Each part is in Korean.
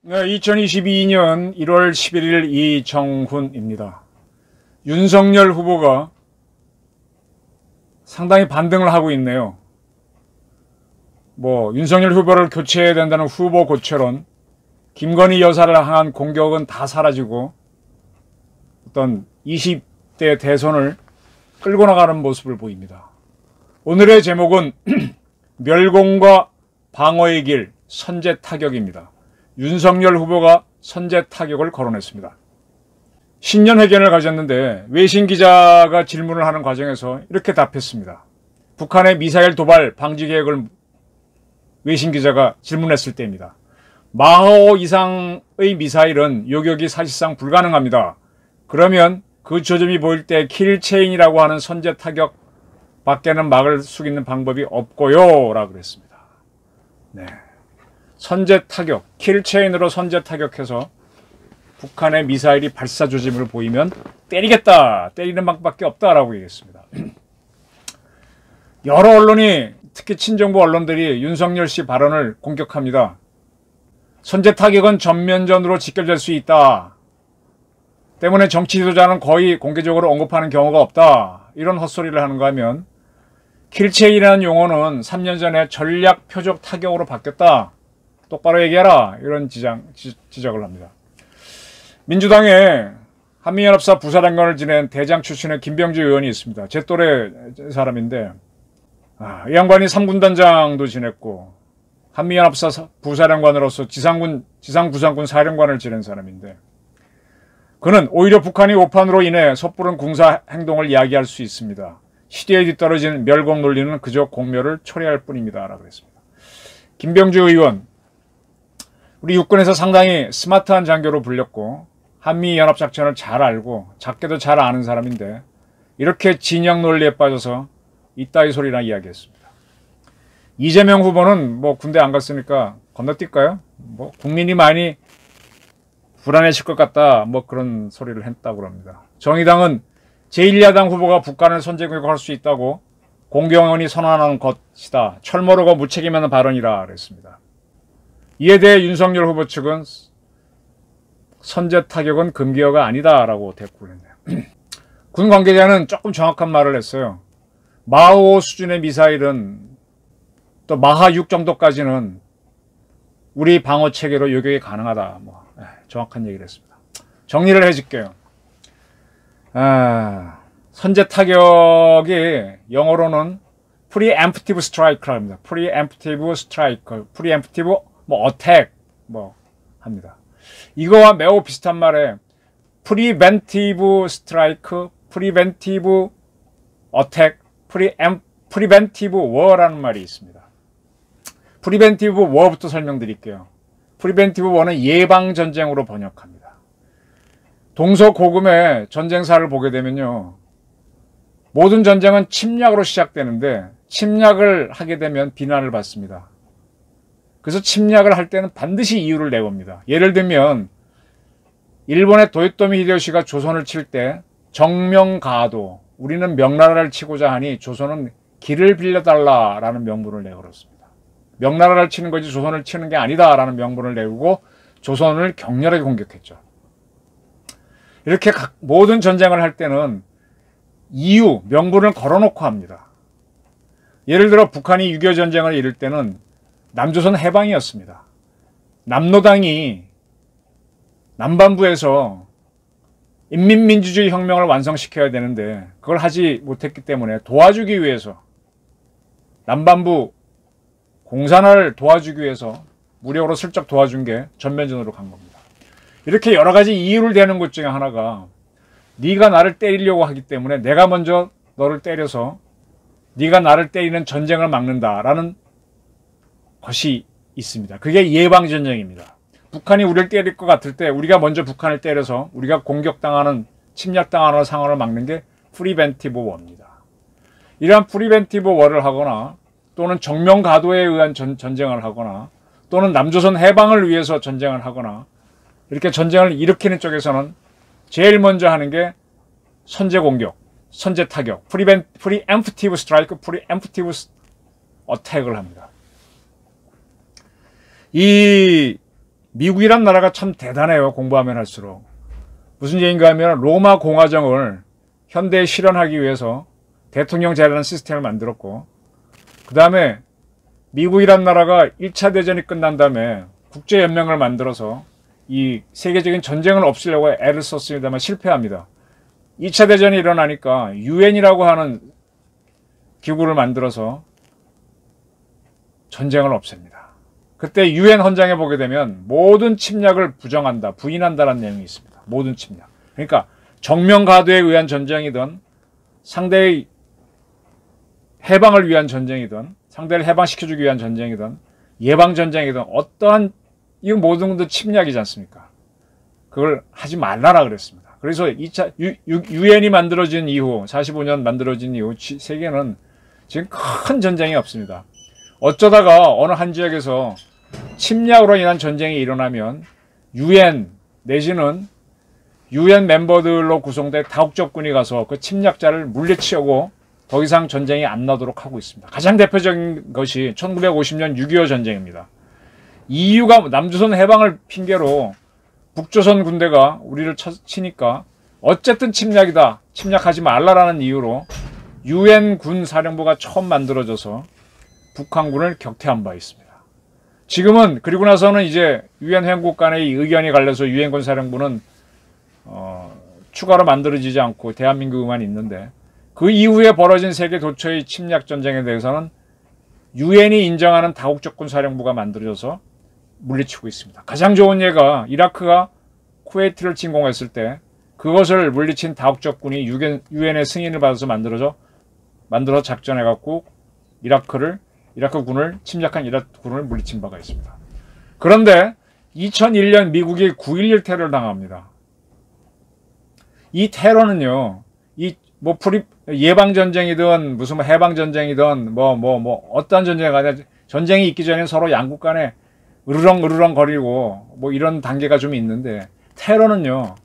네, 2022년 1월 11일 이정훈입니다. 윤석열 후보가 상당히 반등을 하고 있네요. 윤석열 후보를 교체해야 된다는 후보 고체론, 김건희 여사를 향한 공격은 다 사라지고 어떤 20대 대선을 끌고 나가는 모습을 보입니다. 오늘의 제목은 멸공과 방어의 길 선제 타격입니다. 윤석열 후보가 선제 타격을 거론했습니다. 신년회견을 가졌는데 외신 기자가 질문을 하는 과정에서 이렇게 답했습니다. 북한의 미사일 도발 방지 계획을 외신 기자가 질문했을 때입니다. 마하오 이상의 미사일은 요격이 사실상 불가능합니다. 그러면 그 조짐이 보일 때 킬체인이라고 하는 선제 타격 밖에는 막을 수 있는 방법이 없고요 라고 그랬습니다. 네. 선제 타격, 킬체인으로 선제 타격해서 북한의 미사일이 발사 조짐을 보이면 때리겠다, 때리는 방법밖에 없다라고 얘기했습니다. 여러 언론이, 특히 친정부 언론들이 윤석열 씨 발언을 공격합니다. 선제 타격은 전면전으로 직결될 수 있다. 때문에 정치 지도자는 거의 공개적으로 언급하는 경우가 없다. 이런 헛소리를 하는가 하면 킬체인이라는 용어는 3년 전에 전략 표적 타격으로 바뀌었다. 똑바로 얘기해라. 이런 지적을 합니다. 민주당에 한미연합사 부사장관을 지낸 대장 출신의 김병주 의원이 있습니다. 제 또래 사람인데 이 양반이 3군단장도 지냈고 한미연합사 부사령관으로서 지상구상군 사령관을 지낸 사람인데 그는 오히려 북한이 오판으로 인해 섣부른 군사 행동을 이야기할 수 있습니다. 시대에 뒤떨어진 멸공 논리는 그저 공멸을 초래할 뿐입니다. 라고 했습니다. 김병주 의원, 우리 육군에서 상당히 스마트한 장교로 불렸고 한미연합작전을 잘 알고 작게도 잘 아는 사람인데 이렇게 진영 논리에 빠져서 이따위 소리나 이야기했습니다. 이재명 후보는 군대 안 갔으니까 건너뛸까요? 국민이 많이 불안해질 것 같다. 그런 소리를 했다고 합니다. 정의당은 제1야당 후보가 북한을 선제공격할 수 있다고 공경원이 선언하는 것이다. 철모르고 무책임한 발언이라 그랬습니다. 이에 대해 윤석열 후보 측은 선제 타격은 금기어가 아니다라고 대꾸를 했네요. 군 관계자는 조금 정확한 말을 했어요. 마하오 수준의 미사일은 또 마하 6 정도까지는 우리 방어 체계로 요격이 가능하다. 정확한 얘기를 했습니다. 정리를 해줄게요. 선제 타격이 영어로는 preemptive strike라고 합니다. preemptive strike, preemptive attack 합니다. 이거와 매우 비슷한 말에 preventive strike, preventive attack, preventive war라는 말이 있습니다. preventive war부터 설명드릴게요. preventive war는 예방 전쟁으로 번역합니다. 동서고금의 전쟁사를 보게 되면요. 모든 전쟁은 침략으로 시작되는데 침략을 하게 되면 비난을 받습니다. 그래서 침략을 할 때는 반드시 이유를 내봅니다. 예를 들면 일본의 도요토미 히데요시가 조선을 칠 때 정명가도, 우리는 명나라를 치고자 하니 조선은 길을 빌려달라라는 명분을 내걸었습니다. 명나라를 치는 거지 조선을 치는 게 아니다라는 명분을 내고 조선을 격렬하게 공격했죠. 이렇게 모든 전쟁을 할 때는 이유, 명분을 걸어놓고 합니다. 예를 들어 북한이 6.25 전쟁을 이룰 때는 남조선 해방이었습니다. 남노당이 남반부에서 인민민주주의 혁명을 완성시켜야 되는데 그걸 하지 못했기 때문에 도와주기 위해서 남반부 공산화를 도와주기 위해서 무력으로 슬쩍 도와준 게 전면전으로 간 겁니다. 이렇게 여러 가지 이유를 대는 것 중에 하나가 네가 나를 때리려고 하기 때문에 내가 먼저 너를 때려서 네가 나를 때리는 전쟁을 막는다라는 것이 있습니다. 그게 예방전쟁입니다. 북한이 우리를 때릴 것 같을 때 우리가 먼저 북한을 때려서 우리가 공격당하는, 침략당하는 상황을 막는 게 프리벤티브 워입니다. 이러한 프리벤티브 워를 하거나 또는 정명가도에 의한 전쟁을 하거나 또는 남조선 해방을 위해서 전쟁을 하거나 이렇게 전쟁을 일으키는 쪽에서는 제일 먼저 하는 게 선제 공격, 선제 타격, 프리엠프티브 스트라이크, 프리엠프티브 어택을 합니다. 이 미국이란 나라가 참 대단해요. 공부하면 할수록. 무슨 얘기인가 하면 로마 공화정을 현대에 실현하기 위해서 대통령제라는 시스템을 만들었고, 그 다음에 미국이란 나라가 1차 대전이 끝난 다음에 국제연맹을 만들어서 이 세계적인 전쟁을 없애려고 애를 썼습니다만 실패합니다. 2차 대전이 일어나니까 유엔이라고 하는 기구를 만들어서 전쟁을 없앱니다. 그때 유엔 헌장에 보게 되면 모든 침략을 부정한다, 부인한다라는 내용이 있습니다. 모든 침략. 그러니까 정면가도에 의한 전쟁이든 상대의 해방을 위한 전쟁이든 상대를 해방시켜주기 위한 전쟁이든 예방전쟁이든 어떠한 이 모든 것도 침략이지 않습니까? 그걸 하지 말라라 그랬습니다. 그래서 2차 유엔이 만들어진 이후 45년 만들어진 이후 세계는 지금 큰 전쟁이 없습니다. 어쩌다가 어느 한 지역에서 침략으로 인한 전쟁이 일어나면 유엔 내지는 유엔 멤버들로 구성된 다국적군이 가서 그 침략자를 물리치고 더 이상 전쟁이 안 나도록 하고 있습니다. 가장 대표적인 것이 1950년 6.25 전쟁입니다. 이유가 남조선 해방을 핑계로 북조선 군대가 우리를 치니까 어쨌든 침략이다, 침략하지 말라라는 이유로 유엔 군 사령부가 처음 만들어져서 북한군을 격퇴한 바 있습니다. 지금은 그리고 나서는 이제 유엔 회원국 간의 의견이 갈려서 유엔 군 사령부는 추가로 만들어지지 않고 대한민국만 있는데, 그 이후에 벌어진 세계 도처의 침략 전쟁에 대해서는 유엔이 인정하는 다국적군 사령부가 만들어져서 물리치고 있습니다. 가장 좋은 예가 이라크가 쿠웨이트를 침공했을 때 그것을 물리친 다국적군이 유엔의 승인을 받아서 만들어 작전해갖고 이라크군을 침략한 이라크군을 물리친 바가 있습니다. 그런데 2001년 미국이 9.11 테러를 당합니다. 이 테러는요, 예방전쟁이든 무슨 해방전쟁이든 어떠한 전쟁이 아니라 전쟁이 있기 전에 서로 양국 간에 으르렁 거리고 이런 단계가 좀 있는데, 테러는요,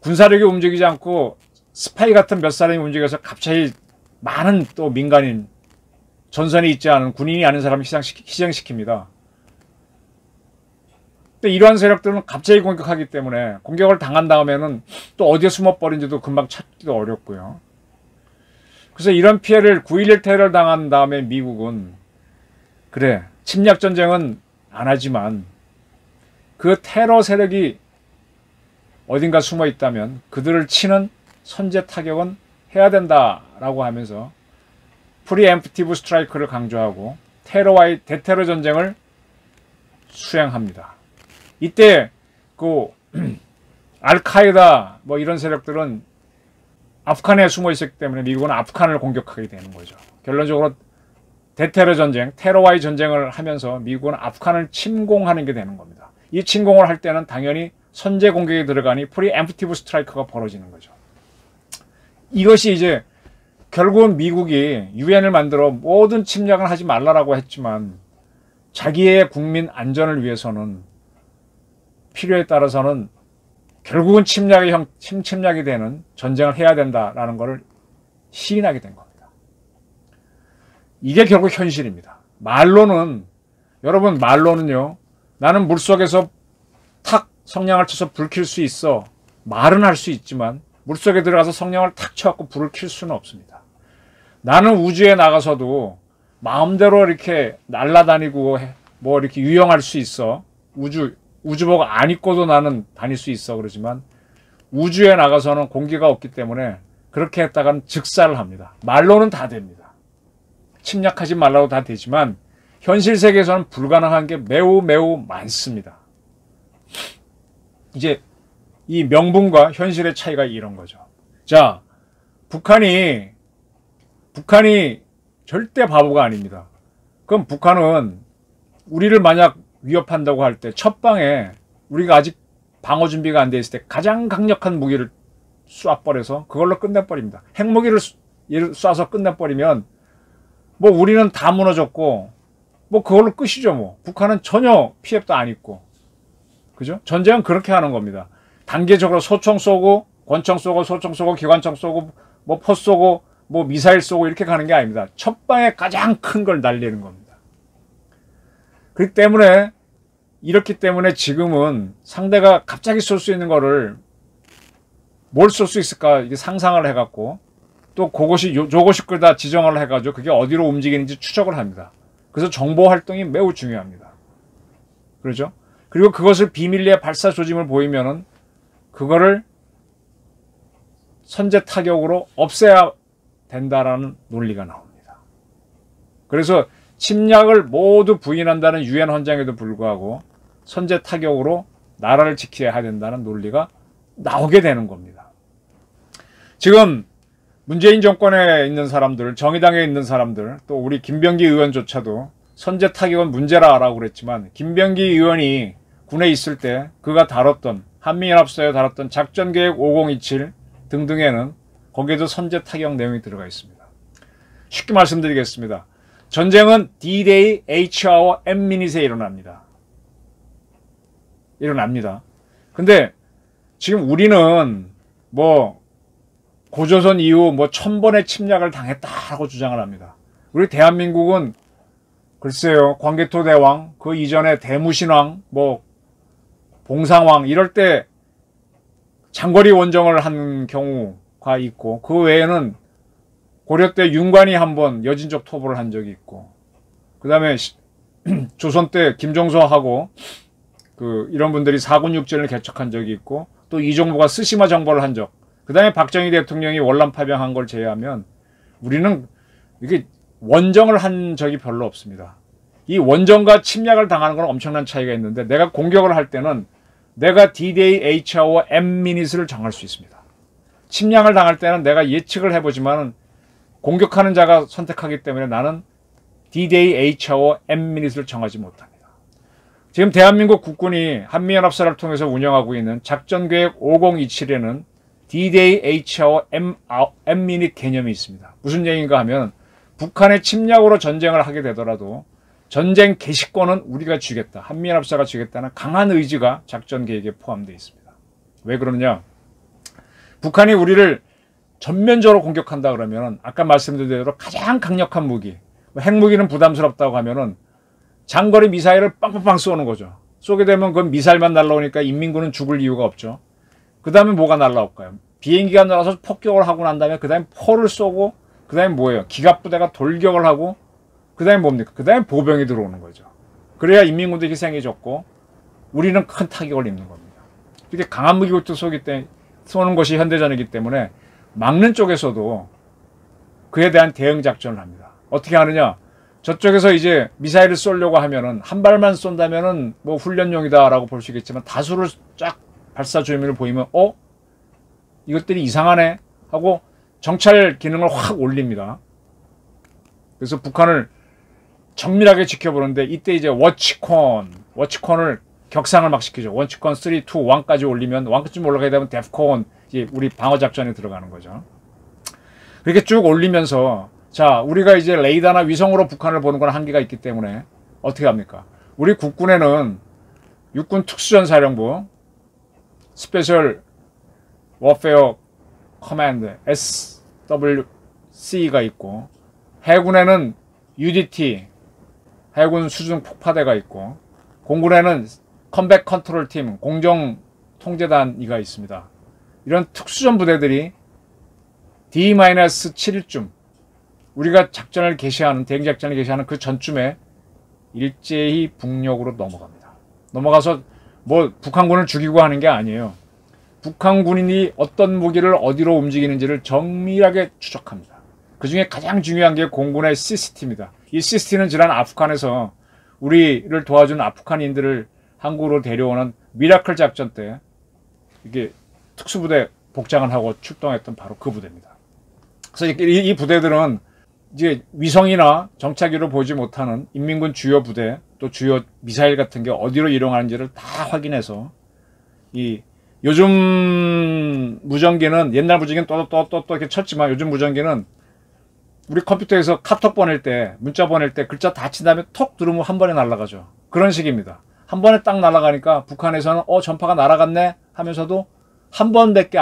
군사력이 움직이지 않고 스파이 같은 몇 사람이 움직여서 갑자기 많은 또 민간인, 전선에 있지 않은 군인이 아닌 사람을 희생시킵니다. 근데 이러한 세력들은 갑자기 공격하기 때문에 공격을 당한 다음에는 또 어디에 숨어버린지도 금방 찾기도 어렵고요. 그래서 이런 피해를 9.11 테러를 당한 다음에 미국은 그래, 침략전쟁은 안 하지만 그 테러 세력이 어딘가 숨어 있다면 그들을 치는 선제 타격은 해야 된다라고 하면서 프리엠프티브 스트라이크를 강조하고 테러와의 대테러 전쟁을 수행합니다. 이때 그 알카에다 이런 세력들은 아프간에 숨어 있었기 때문에 미국은 아프간을 공격하게 되는 거죠. 결론적으로 대테러 전쟁, 테러와의 전쟁을 하면서 미국은 아프간을 침공하는 게 되는 겁니다. 이 침공을 할 때는 당연히 선제 공격에 들어가니 프리엠프티브 스트라이크가 벌어지는 거죠. 이것이 이제 결국은 미국이 유엔을 만들어 모든 침략을 하지 말라라고 했지만 자기의 국민 안전을 위해서는 필요에 따라서는 결국은 침략이 되는 전쟁을 해야 된다라는 것을 시인하게 된 겁니다. 이게 결국 현실입니다. 말로는요, 나는 물속에서 탁 성냥을 쳐서 불 켤 수 있어. 말은 할 수 있지만 물속에 들어가서 성냥을 탁 쳐갖고 불을 켤 수는 없습니다. 나는 우주에 나가서도 마음대로 이렇게 날아다니고 이렇게 유영할 수 있어. 우주복 안 입고도 나는 다닐 수 있어. 그러지만 우주에 나가서는 공기가 없기 때문에 그렇게 했다가는 즉사를 합니다. 말로는 다 됩니다. 침략하지 말라고 다 되지만 현실 세계에서는 불가능한 게 매우 많습니다. 이제 이 명분과 현실의 차이가 이런 거죠. 자, 북한이 절대 바보가 아닙니다. 그럼 북한은 우리를 만약 위협한다고 할 때 첫방에 우리가 아직 방어 준비가 안 돼 있을 때 가장 강력한 무기를 쏴버려서 그걸로 끝내버립니다. 핵무기를 쏴서 끝내버리면 우리는 다 무너졌고 그걸로 끝이죠. 북한은 전혀 피해도 안 입고, 그죠? 전쟁은 그렇게 하는 겁니다. 단계적으로 소총 쏘고 권총 쏘고 소총 쏘고 기관총 쏘고 뭐 포 쏘고 뭐 미사일 쏘고 이렇게 가는 게 아닙니다. 첫 방에 가장 큰 걸 날리는 겁니다. 그렇기 때문에 이렇기 때문에 지금은 상대가 갑자기 쏠 수 있는 거를 뭘 쏠 수 있을까 이게 상상을 해갖고 또 그것이 저것이 끄다 지정을 해가지고 그게 어디로 움직이는지 추적을 합니다. 그래서 정보 활동이 매우 중요합니다. 그렇죠? 그리고 그것을 비밀리에 발사 조짐을 보이면은 그거를 선제 타격으로 없애야 된다라는 논리가 나옵니다. 그래서 침략을 모두 부인한다는 유엔 헌장에도 불구하고 선제 타격으로 나라를 지켜야 된다는 논리가 나오게 되는 겁니다. 지금 문재인 정권에 있는 사람들, 정의당에 있는 사람들, 또 우리 김병기 의원조차도 선제 타격은 문제라고 그랬지만 김병기 의원이 군에 있을 때 그가 다뤘던 한미연합사에 다뤘던 작전계획 5027 등등에는 거기에도 선제 타격 내용이 들어가 있습니다. 쉽게 말씀드리겠습니다. 전쟁은 D-Day, H-Hour, M-Minute에 일어납니다. 근데 지금 우리는 뭐 고조선 이후 뭐 1000번의 침략을 당했다라고 주장을 합니다. 우리 대한민국은 글쎄요, 광개토 대왕, 그 이전에 대무신왕, 뭐 봉상왕 이럴 때 장거리 원정을 한 경우가 있고 그 외에는 고려 때 윤관이 한번 여진족 토벌을 한 적이 있고 그 다음에 조선 때 김종서하고 이런 분들이 사군육전을 개척한 적이 있고 또 이종무가 스시마 정벌을 한 적, 그 다음에 박정희 대통령이 월남 파병한 걸 제외하면 우리는 이게 원정을 한 적이 별로 없습니다. 이 원정과 침략을 당하는 건 엄청난 차이가 있는데 내가 공격을 할 때는 내가 D-Day, H-Hour, M-Minute를 정할 수 있습니다. 침략을 당할 때는 내가 예측을 해보지만 공격하는 자가 선택하기 때문에 나는 D-Day, H-Hour, M-Minute를 정하지 못합니다. 지금 대한민국 국군이 한미연합사를 통해서 운영하고 있는 작전계획 5027에는 D-Day, H-Hour, M-Minute 개념이 있습니다. 무슨 얘기인가 하면 북한의 침략으로 전쟁을 하게 되더라도 전쟁 개시권은 우리가 쥐겠다. 한미연합사가 쥐겠다는 강한 의지가 작전계획에 포함되어 있습니다. 왜 그러냐? 북한이 우리를 전면적으로 공격한다 그러면 아까 말씀드린 대로 가장 강력한 무기, 핵무기는 부담스럽다고 하면은 장거리 미사일을 빵빵빵 쏘는 거죠. 쏘게 되면 그건 미사일만 날라오니까 인민군은 죽을 이유가 없죠. 그 다음에 뭐가 날라올까요? 비행기가 날아서 폭격을 하고 난 다음에 그 다음에 포를 쏘고 그 다음에 뭐예요? 기갑부대가 돌격을 하고 그 다음에 뭡니까? 그 다음에 보병이 들어오는 거죠. 그래야 인민군도 희생이 적고 우리는 큰 타격을 입는 겁니다. 이렇게 강한 무기부터 쏘는 것이 현대전이기 때문에 막는 쪽에서도 그에 대한 대응 작전을 합니다. 어떻게 하느냐? 저쪽에서 이제 미사일을 쏘려고 하면은 한 발만 쏜다면은 뭐 훈련용이다라고 볼 수 있겠지만 다수를 쫙 발사 조짐을 보이면 이것들이 이상하네 하고 정찰 기능을 확 올립니다. 그래서 북한을 정밀하게 지켜보는데 이때 이제 워치콘을 격상을 막 시키죠. 워치콘 3, 2, 1까지 올리면 1까지 올라가게 되면 데프콘 이제 우리 방어 작전에 들어가는 거죠. 그렇게 쭉 올리면서 자, 우리가 이제 레이더나 위성으로 북한을 보는 건 한계가 있기 때문에 어떻게 합니까? 우리 국군에는 육군 특수전사령부 스페셜 워페어 커맨드 SWC가 있고 해군에는 UDT 해군 수중 폭파대가 있고 공군에는 컴백 컨트롤 팀 공정 통제단이가 있습니다. 이런 특수전 부대들이 D-7일쯤 우리가 작전을 개시하는 대응작전을 개시하는 그 전쯤에 일제히 북녘으로 넘어갑니다. 넘어가서 뭐 북한군을 죽이고 하는 게 아니에요. 북한군인이 어떤 무기를 어디로 움직이는지를 정밀하게 추적합니다. 그 중에 가장 중요한 게 공군의 CCT입니다. 이 CCT는 지난 아프간에서 우리를 도와준 아프간인들을 한국으로 데려오는 미라클 작전 때 이게 특수부대 복장을 하고 출동했던 바로 그 부대입니다. 그래서 이 부대들은 이제 위성이나 정찰기로 보지 못하는 인민군 주요 부대 또 주요 미사일 같은 게 어디로 이동하는지를 다 확인해서 이 요즘 무전기는 옛날 무전기는 또 이렇게 쳤지만 요즘 무전기는 우리 컴퓨터에서 카톡 보낼 때 문자 보낼 때 글자 다 친 다음에 톡 누르면 한 번에 날아가죠. 그런 식입니다. 한 번에 딱 날아가니까 북한에서는 전파가 날아갔네 하면서도 한 번밖에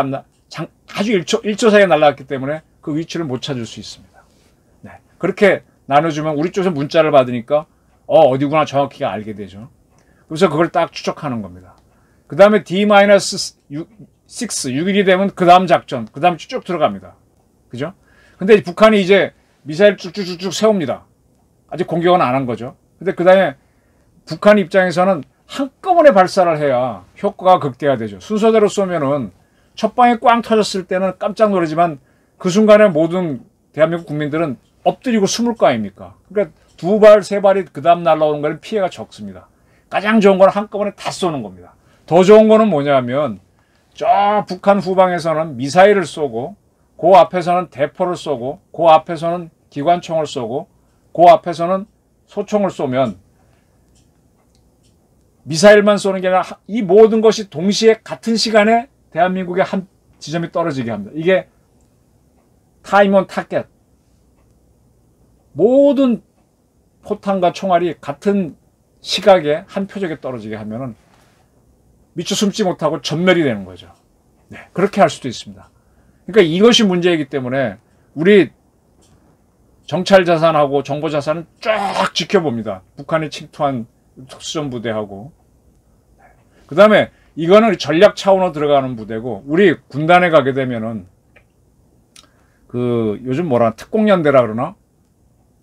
아주 1초 사이에 날아갔기 때문에 그 위치를 못 찾을 수 있습니다. 네. 그렇게 나눠주면 우리 쪽에서 문자를 받으니까 어디구나 정확히가 알게 되죠. 그래서 그걸 딱 추적하는 겁니다. 그 다음에 D-6, 6일이 되면 그 다음 작전, 그 다음 쭉 들어갑니다. 그죠? 근데 북한이 이제 미사일 쭉쭉쭉쭉 세웁니다. 아직 공격은 안 한 거죠. 근데 그 다음에 북한 입장에서는 한꺼번에 발사를 해야 효과가 극대화되죠. 순서대로 쏘면은 첫 방에 꽝 터졌을 때는 깜짝 놀라지만 그 순간에 모든 대한민국 국민들은 엎드리고 숨을 거 아닙니까? 그러니까 두 발, 세 발이 그 다음 날라오는 거는 피해가 적습니다. 가장 좋은 건 한꺼번에 다 쏘는 겁니다. 더 좋은 거는 뭐냐면 저 북한 후방에서는 미사일을 쏘고 그 앞에서는 대포를 쏘고 그 앞에서는 기관총을 쏘고 그 앞에서는 소총을 쏘면 미사일만 쏘는 게 아니라 이 모든 것이 동시에 같은 시간에 대한민국의 한 지점이 떨어지게 합니다. 이게 타임 온 타겟. 모든 포탄과 총알이 같은 시각에 한 표적에 떨어지게 하면은 미처 숨지 못하고 전멸이 되는 거죠. 네, 그렇게 할 수도 있습니다. 그러니까 이것이 문제이기 때문에 우리 정찰 자산하고 정보 자산은 쫙 지켜봅니다. 북한이 침투한 특수전 부대하고. 그 다음에 이거는 전략 차원으로 들어가는 부대고, 우리 군단에 가게 되면은 그 요즘 특공연대라 그러나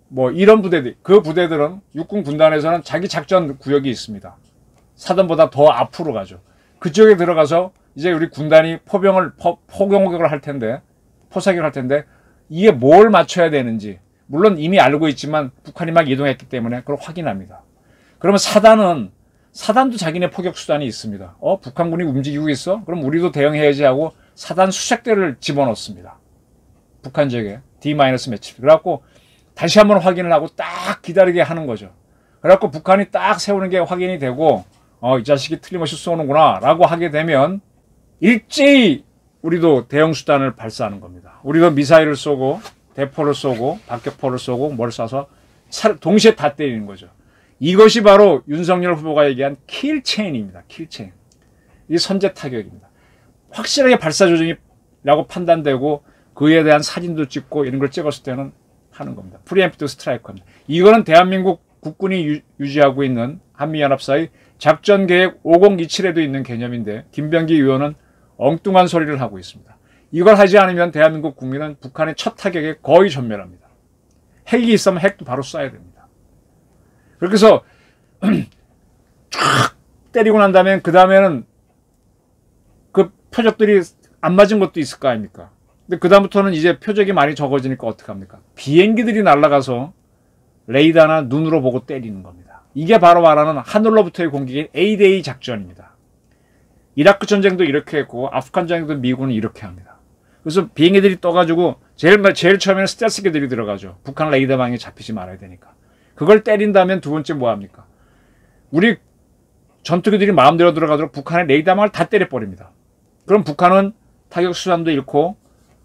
뭐 이런 부대들, 그 부대들은 육군 군단에서는 자기 작전 구역이 있습니다. 사단보다 더 앞으로 가죠. 그쪽에 들어가서 이제 우리 군단이 포경호격을 할 텐데, 포사격을 할 텐데 이게 뭘 맞춰야 되는지 물론 이미 알고 있지만 북한이 막 이동했기 때문에 그걸 확인합니다. 그러면 사단도 자기네 포격 수단이 있습니다. 북한군이 움직이고 있어? 그럼 우리도 대응해야지 하고 사단 수색대를 집어넣습니다. 북한 지역에 D-며칠. 그래갖고 다시 한번 확인을 하고 딱 기다리게 하는 거죠. 그래갖고 북한이 딱 세우는 게 확인이 되고 이 자식이 틀림없이 쏘는구나 라고 하게 되면 일제히 우리도 대응 수단을 발사하는 겁니다. 우리도 미사일을 쏘고 대포를 쏘고 박격포를 쏘고 뭘 쏴서 동시에 다 때리는 거죠. 이것이 바로 윤석열 후보가 얘기한 킬체인입니다. 킬체인. 이게 선제 타격입니다. 확실하게 발사 조정이라고 판단되고 그에 대한 사진도 찍고 이런 걸 찍었을 때는 하는 겁니다. 프리엠프트 스트라이크입니다. 이거는 대한민국 국군이 유지하고 있는 한미연합사의 작전계획 5027에도 있는 개념인데 김병기 의원은 엉뚱한 소리를 하고 있습니다. 이걸 하지 않으면 대한민국 국민은 북한의 첫 타격에 거의 전멸합니다. 핵이 있으면 핵도 바로 쏴야 됩니다. 그렇게 해서 쫙 때리고 난 다음에 그 다음에는 그 표적들이 안 맞은 것도 있을 거 아닙니까? 근데 그 다음부터는 이제 표적이 많이 적어지니까 어떡합니까? 비행기들이 날아가서 레이더나 눈으로 보고 때리는 겁니다. 이게 바로 말하는 하늘로부터의 공격인 A-Day 작전입니다. 이라크 전쟁도 이렇게 했고 아프간 전쟁도 미군은 이렇게 합니다. 그래서 비행기들이 떠가지고 제일 처음에는 스텔스기들이 들어가죠. 북한 레이더망에 잡히지 말아야 되니까. 그걸 때린다면 두 번째 뭐 합니까? 우리 전투기들이 마음대로 들어가도록 북한의 레이더망을 다 때려버립니다. 그럼 북한은 타격 수단도 잃고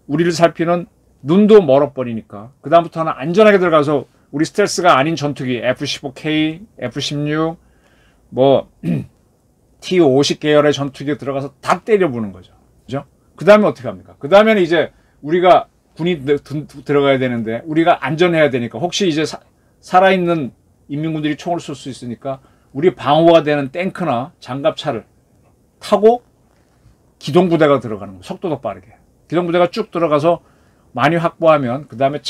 우리를 살피는 눈도 멀어버리니까 그 다음부터는 안전하게 들어가서 우리 스텔스가 아닌 전투기 F-15K, F-16, T-50 계열의 전투기에 들어가서 다 때려부는 거죠. 그죠? 그 다음에 어떻게 합니까? 그 다음에는 이제 우리가 군이 들어가야 되는데 우리가 안전해야 되니까 혹시 이제 살아있는 인민군들이 총을 쏠 수 있으니까 우리 방어가 되는 탱크나 장갑차를 타고 기동부대가 들어가는 거예요. 속도도 빠르게. 기동부대가 쭉 들어가서 많이 확보하면 그 다음에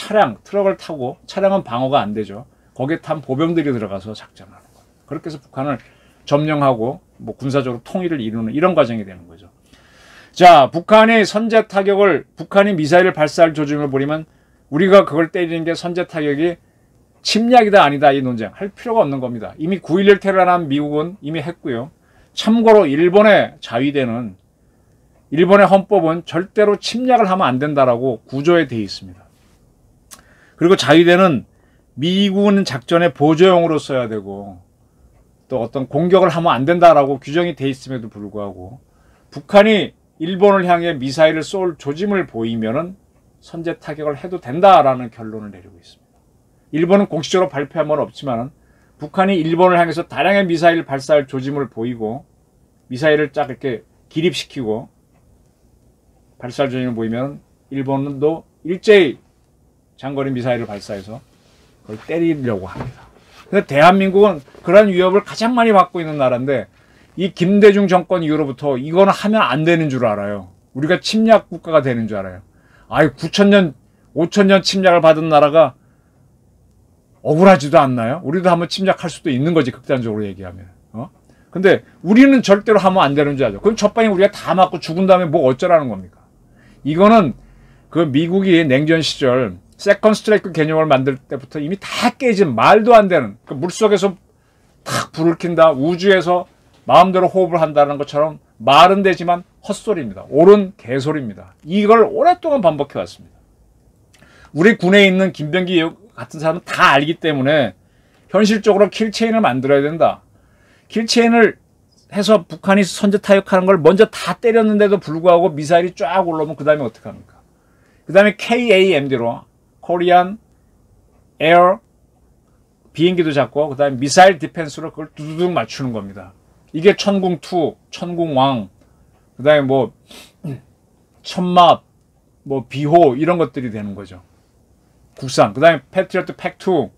트럭을 타고 차량은 방어가 안 되죠. 거기에 탄 보병들이 들어가서 작전을 하는 거예요. 그렇게 해서 북한을 점령하고 군사적으로 통일을 이루는 이런 과정이 되는 거죠. 자, 북한이 북한이 미사일을 발사할 조짐을 보이면 우리가 그걸 때리는 게 선제 타격이 침략이다 아니다 이 논쟁 할 필요가 없는 겁니다. 이미 9.11 테러를 한 미국은 이미 했고요. 참고로 일본의 헌법은 절대로 침략을 하면 안 된다라고 구조에 되어 있습니다. 그리고 자위대는 미군 작전의 보조용으로 써야 되고 또 어떤 공격을 하면 안 된다라고 규정이 되어 있음에도 불구하고 북한이 일본을 향해 미사일을 쏠 조짐을 보이면은 선제 타격을 해도 된다라는 결론을 내리고 있습니다. 일본은 공식적으로 발표한 건 없지만 북한이 일본을 향해서 다량의 미사일 발사할 조짐을 보이고 미사일을 쫙 이렇게 기립시키고 발사전이 보이면 일본도 일제히 장거리 미사일을 발사해서 그걸 때리려고 합니다. 근데 대한민국은 그런 위협을 가장 많이 받고 있는 나라인데 이 김대중 정권 이후로부터 이거는 하면 안 되는 줄 알아요. 우리가 침략 국가가 되는 줄 알아요. 아유 9,000년, 5,000년 침략을 받은 나라가 억울하지도 않나요? 우리도 한번 침략할 수도 있는 거지, 극단적으로 얘기하면. 근데 우리는 절대로 하면 안 되는 줄 알죠. 그럼 첫방에 우리가 다 맞고 죽은 다음에 뭐 어쩌라는 겁니까? 이거는 그 미국이 냉전 시절 세컨 스트라이크 개념을 만들 때부터 이미 다 깨진 말도 안 되는, 그 물속에서 탁 불을 킨다, 우주에서 마음대로 호흡을 한다는 것처럼 말은 되지만 헛소리입니다. 옳은 개소리입니다. 이걸 오랫동안 반복해 왔습니다. 우리 군에 있는 김병기 같은 사람은 다 알기 때문에 현실적으로 킬체인을 만들어야 된다. 킬체인을 해서 북한이 선제 타격하는 걸 먼저 다 때렸는데도 불구하고 미사일이 쫙 올라오면 그 다음에 어떡합니까? 그 다음에 KAMD로 코리안 에어 비행기도 잡고 그 다음에 미사일 디펜스로 그걸 두두둑 맞추는 겁니다. 이게 천궁2, 천궁왕, 그 다음에 뭐 천막, 뭐 비호 이런 것들이 되는 거죠. 국산. 그 다음에 패트리어트 팩2,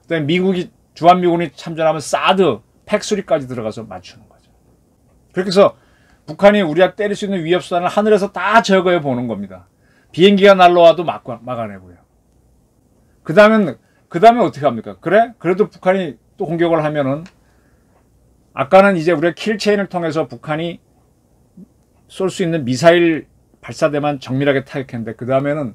그 다음에 미국이, 주한미군이 참전하면 사드, 팩3까지 들어가서 맞추는 거죠. 그렇게 해서 북한이 우리가 때릴 수 있는 위협수단을 하늘에서 다 제거해 보는 겁니다. 비행기가 날라와도 막아내고요. 그 다음에 어떻게 합니까? 그래? 그래도 북한이 또 공격을 하면은, 아까는 이제 우리가 킬체인을 통해서 북한이 쏠 수 있는 미사일 발사대만 정밀하게 타격했는데, 그 다음에는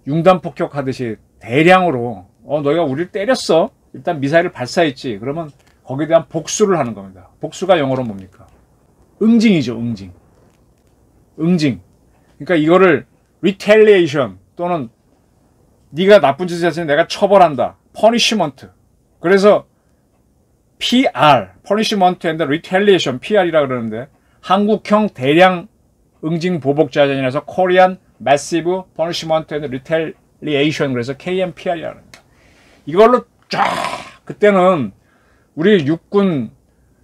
융단 폭격하듯이 대량으로, 너희가 우리를 때렸어. 일단 미사일을 발사했지. 그러면 거기에 대한 복수를 하는 겁니다. 복수가 영어로 뭡니까? 응징이죠, 응징. 응징. 그러니까 이거를 retaliation 또는 네가 나쁜 짓을 했으니 내가 처벌한다. punishment. 그래서 PR, punishment and retaliation, PR이라 그러는데 한국형 대량 응징 보복 자전이라서 Korean Massive Punishment and Retaliation, 그래서 KMPR이라고 합니다. 이걸로 쫙 그때는 우리 육군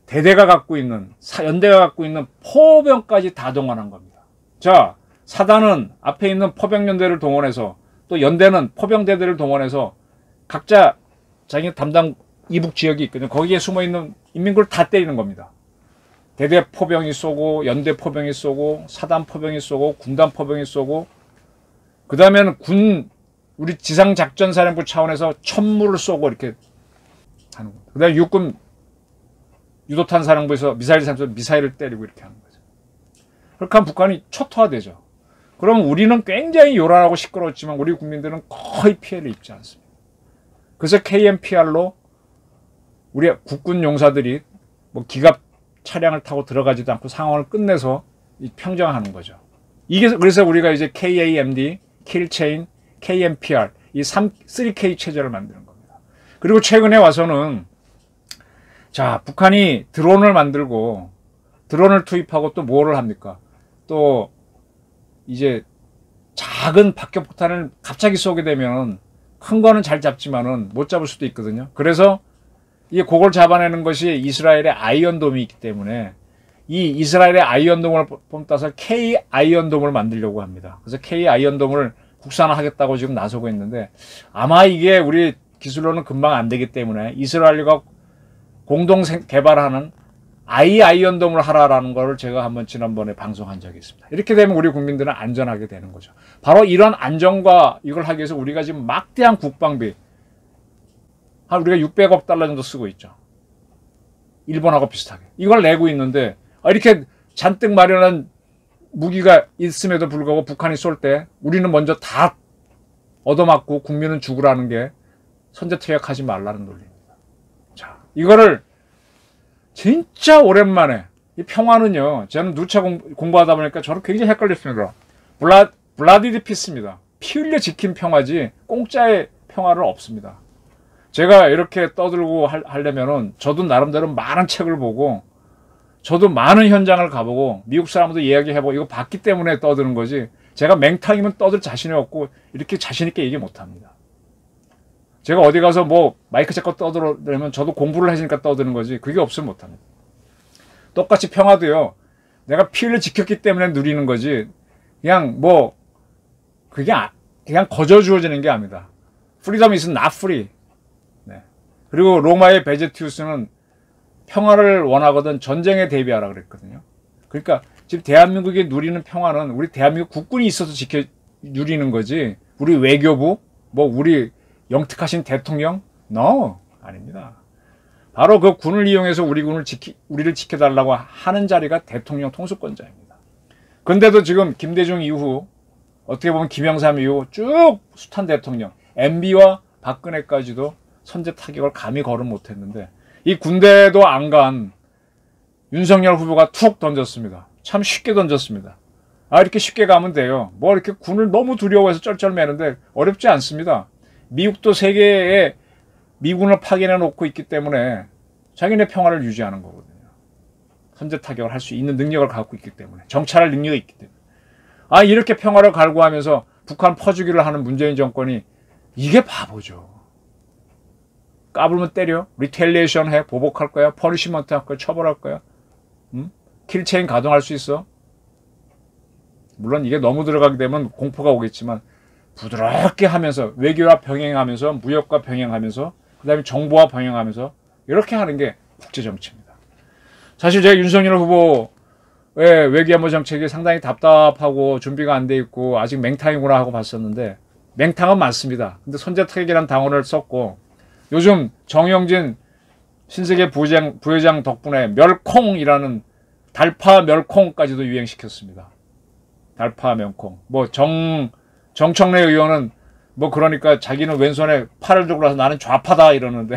대대가 갖고 있는, 연대가 갖고 있는 포병까지 다 동원한 겁니다. 자, 사단은 앞에 있는 포병연대를 동원해서, 또 연대는 포병대대를 동원해서 각자 자기 담당 이북 지역이 있거든요. 거기에 숨어있는 인민군을 다 때리는 겁니다. 대대 포병이 쏘고, 연대 포병이 쏘고, 사단 포병이 쏘고, 군단 포병이 쏘고, 그 다음에는 우리 지상작전사령부 차원에서 천무를 쏘고 이렇게 하는 거예요. 그 다음에 육군 유도탄 사령부에서 미사일을 때리고 이렇게 하는 거죠. 그렇게 하면 북한이 초토화되죠. 그럼 우리는 굉장히 요란하고 시끄러웠지만 우리 국민들은 거의 피해를 입지 않습니다. 그래서 KMPR로 우리 국군 용사들이 뭐 기갑 차량을 타고 들어가지도 않고 상황을 끝내서 평정하는 거죠. 이게 그래서 우리가 이제 KAMD, 킬체인, KMPR 이 3K 체제를 만드는 겁니다. 그리고 최근에 와서는 자, 북한이 드론을 만들고 드론을 투입하고 또 뭐를 합니까? 또 이제 작은 박격포탄을 갑자기 쏘게 되면 큰 거는 잘 잡지만은 못 잡을 수도 있거든요. 그래서 그걸 잡아내는 것이 이스라엘의 아이언돔이 있기 때문에 이 이스라엘의 아이언돔을 뽐따서 K 아이언돔을 만들려고 합니다. 그래서 K 아이언돔을 국산화하겠다고 지금 나서고 있는데 아마 이게 우리 기술로는 금방 안 되기 때문에 이스라엘과 공동 개발하는 아이언돔을 하라라는 걸 제가 한번 지난번에 방송한 적이 있습니다. 이렇게 되면 우리 국민들은 안전하게 되는 거죠. 바로 이런 안전과 이걸 하기 위해서 우리가 지금 막대한 국방비, 우리가 600억 달러 정도 쓰고 있죠. 일본하고 비슷하게. 이걸 내고 있는데 이렇게 잔뜩 마련한 무기가 있음에도 불구하고 북한이 쏠 때 우리는 먼저 다 얻어맞고 국민은 죽으라는 게 선제타격하지 말라는 논리입니다. 자, 이거를 진짜 오랜만에, 이 평화는요, 저는 누차 공부하다 보니까 저는 굉장히 헷갈렸습니다. 블라디드 피스입니다. 피 흘려 지킨 평화지 공짜의 평화는 없습니다. 제가 이렇게 떠들고 하려면은 저도 나름대로 많은 책을 보고 저도 많은 현장을 가보고 미국 사람들도 이야기해보고 이거 봤기 때문에 떠드는 거지, 제가 맹탕이면 떠들 자신이 없고 이렇게 자신있게 얘기 못합니다. 제가 어디 가서 뭐 마이크 잡고 떠들려면 저도 공부를 하시니까 떠드는 거지 그게 없으면 못합니다. 똑같이 평화도요, 내가 피를 지켰기 때문에 누리는 거지. 그냥 그게 그냥 거저 주어지는 게 아닙니다. Freedom is not free. 네. 그리고 로마의 베제티우스는 평화를 원하거든 전쟁에 대비하라 그랬거든요. 그러니까 지금 대한민국이 누리는 평화는 우리 대한민국 국군이 있어서 누리는 거지. 우리 외교부, 우리 영특하신 대통령? No, 아닙니다. 바로 그 군을 이용해서 우리를 지켜달라고 하는 자리가 대통령 통수권자입니다. 근데도 지금 김대중 이후, 어떻게 보면 김영삼 이후 쭉 숱한 대통령, MB와 박근혜까지도 선제 타격을 감히 걸음 못했는데, 이 군대도 안 간 윤석열 후보가 툭 던졌습니다. 참 쉽게 던졌습니다. 이렇게 쉽게 가면 돼요. 이렇게 군을 너무 두려워해서 쩔쩔매는데 어렵지 않습니다. 미국도 세계에 미군을 파견해 놓고 있기 때문에 자기네 평화를 유지하는 거거든요. 선제 타격을 할 수 있는 능력을 갖고 있기 때문에, 정찰할 능력이 있기 때문에. 이렇게 평화를 갈구하면서 북한 퍼주기를 하는 문재인 정권이, 이게 바보죠. 까불면 때려? 리텔리에이션 해? 보복할 거야? 퍼니시먼트 할 거야? 처벌할 거야? 킬체인 가동할 수 있어? 물론 이게 너무 들어가게 되면 공포가 오겠지만, 부드럽게 하면서, 외교와 병행하면서, 무역과 병행하면서, 그 다음에 정보와 병행하면서 이렇게 하는 게 국제정치입니다. 사실 제가 윤석열 후보의 외교안보 정책이 상당히 답답하고 준비가 안 돼 있고 아직 맹탕이구나 하고 봤었는데, 맹탕은 맞습니다. 근데 선제타격이라는 단어를 썼고, 요즘 정영진 신세계 부회장 덕분에 멸콩이라는 달파 멸콩까지도 유행시켰습니다. 달파 멸콩. 정청래 의원은 그러니까 자기는 왼손에 팔을 들고 나서 나는 좌파다 이러는데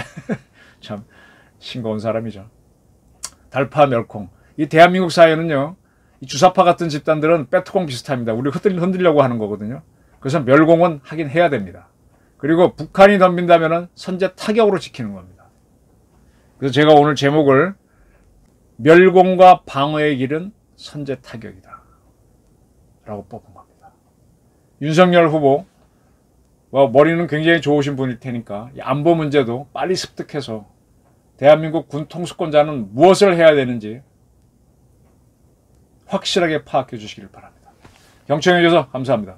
참 싱거운 사람이죠. 달파 멸콩. 이 대한민국 사회는요, 이 주사파 같은 집단들은 빼트공 비슷합니다. 우리 흔들려고 하는 거거든요. 그래서 멸공은 하긴 해야 됩니다. 그리고 북한이 덤빈다면은 선제 타격으로 지키는 겁니다. 그래서 제가 오늘 제목을 멸공과 방어의 길은 선제 타격이다 라고 뽑은 겁니다. 윤석열 후보, 머리는 굉장히 좋으신 분일 테니까 이 안보 문제도 빨리 습득해서 대한민국 군 통수권자는 무엇을 해야 되는지 확실하게 파악해 주시길 바랍니다. 경청해 주셔서 감사합니다.